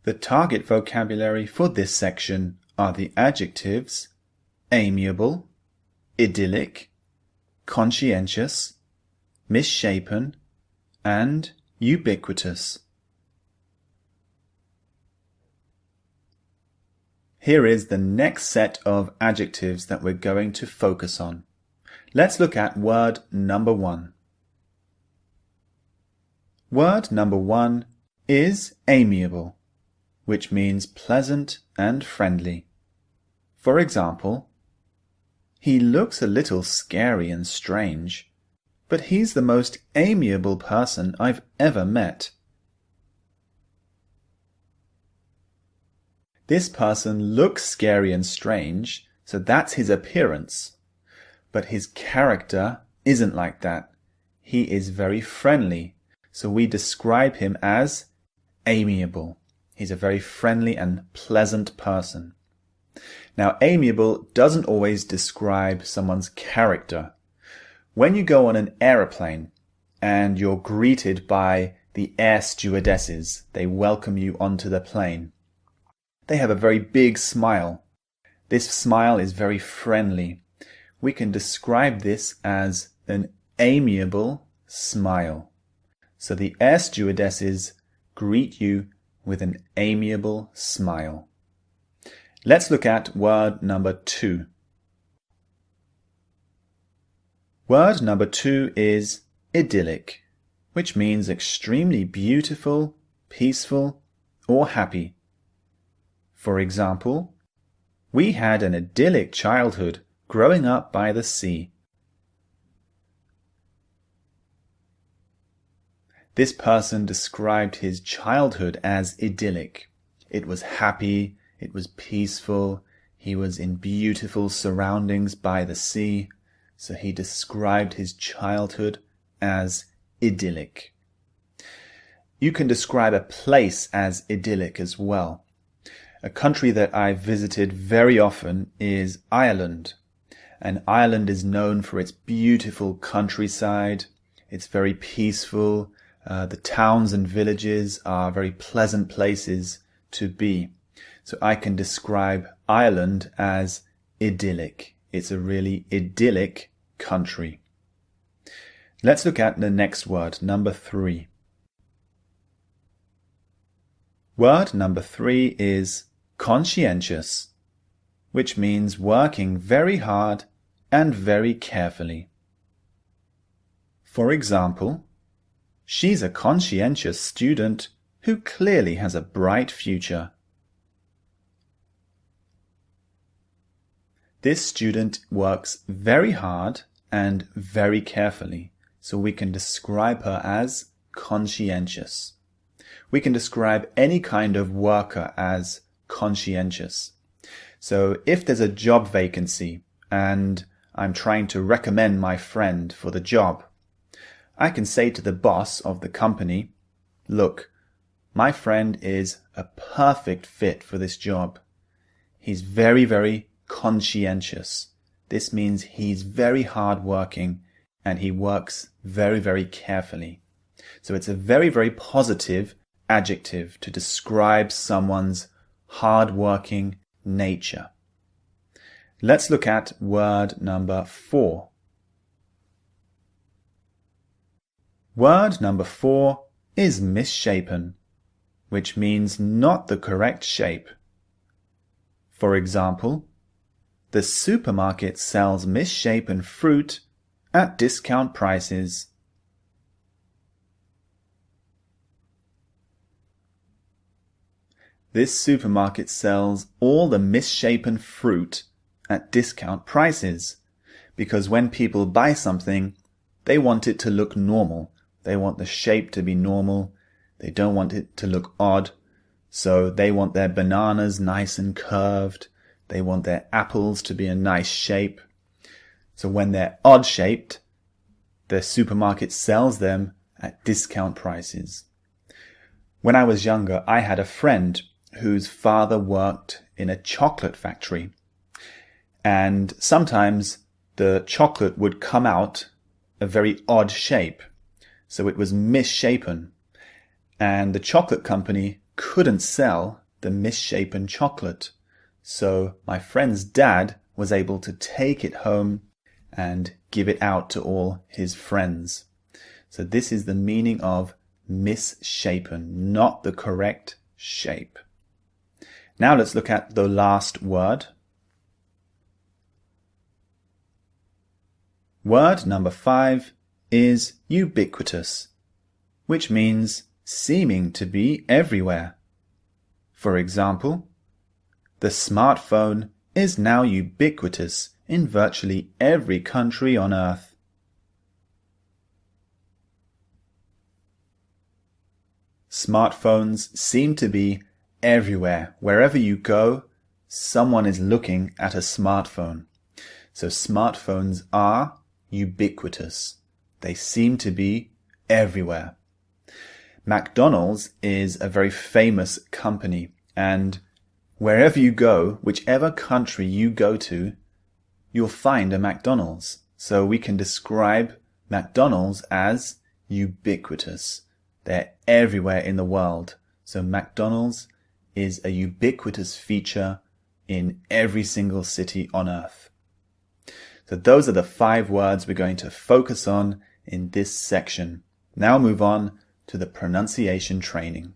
The target vocabulary for this section are the adjectives amiable, idyllic, conscientious, misshapen, and ubiquitous. Here is the next set of adjectives that we're going to focus on. Let's look at word number 1. Word number 1 is amiable, which means pleasant and friendly. For example, he looks a little scary and strange, but he's the most amiable person I've ever met. This person looks scary and strange, so that's his appearance. But his character isn't like that. He is very friendly, so we describe him as amiable. He's a very friendly and pleasant person. Now, amiable doesn't always describe someone's character. When you go on an aeroplane and you're greeted by the air stewardesses, they welcome you onto the plane. They have a very big smile. This smile is very friendly. We can describe this as an amiable smile. So the air stewardesses greet you with an amiable smile. Let's look at word number 2. Word number 2 is idyllic, which means extremely beautiful, peaceful, or happy. For example, we had an idyllic childhood growing up by the sea. This person described his childhood as idyllic. It was happy, it was peaceful, he was in beautiful surroundings by the sea, so he described his childhood as idyllic. You can describe a place as idyllic as well. A country that I've visited very often is Ireland. And Ireland is known for its beautiful countryside. It's very peaceful. The towns and villages are very pleasant places to be. So I can describe Ireland as idyllic. It's a really idyllic country. Let's look at the next word, number 3. Word number 3 is conscientious, which means working very hard and very carefully. For example, she's a conscientious student who clearly has a bright future. This student works very hard and very carefully, so we can describe her as conscientious. We can describe any kind of worker as conscientious. So if there's a job vacancy and I'm trying to recommend my friend for the job, I can say to the boss of the company, look, my friend is a perfect fit for this job. He's very, very conscientious. This means he's very hardworking and he works very, very carefully. So it's a very, very positive adjective to describe someone's hardworking nature. Let's look at word number 4. Word number 4 is misshapen, which means not the correct shape. For example, the supermarket sells misshapen fruit at discount prices. This supermarket sells all the misshapen fruit at discount prices because when people buy something, they want it to look normal. They want the shape to be normal. They don't want it to look odd. So they want their bananas nice and curved. They want their apples to be a nice shape. So when they're odd shaped, the supermarket sells them at discount prices. When I was younger, I had a friend whose father worked in a chocolate factory. And sometimes the chocolate would come out a very odd shape. So it was misshapen. And the chocolate company couldn't sell the misshapen chocolate. So my friend's dad was able to take it home and give it out to all his friends. So this is the meaning of misshapen, not the correct shape. Now let's look at the last word. Word number 5 is ubiquitous, which means seeming to be everywhere. For example, the smartphone is now ubiquitous in virtually every country on Earth. Smartphones seem to be everywhere. Wherever you go, someone is looking at a smartphone. So smartphones are ubiquitous. They seem to be everywhere. McDonald's is a very famous company, and wherever you go, whichever country you go to, you'll find a McDonald's. So we can describe McDonald's as ubiquitous. They're everywhere in the world. So McDonald's is a ubiquitous feature in every single city on Earth. So those are the 5 words we're going to focus on in this section. Now move on to the pronunciation training.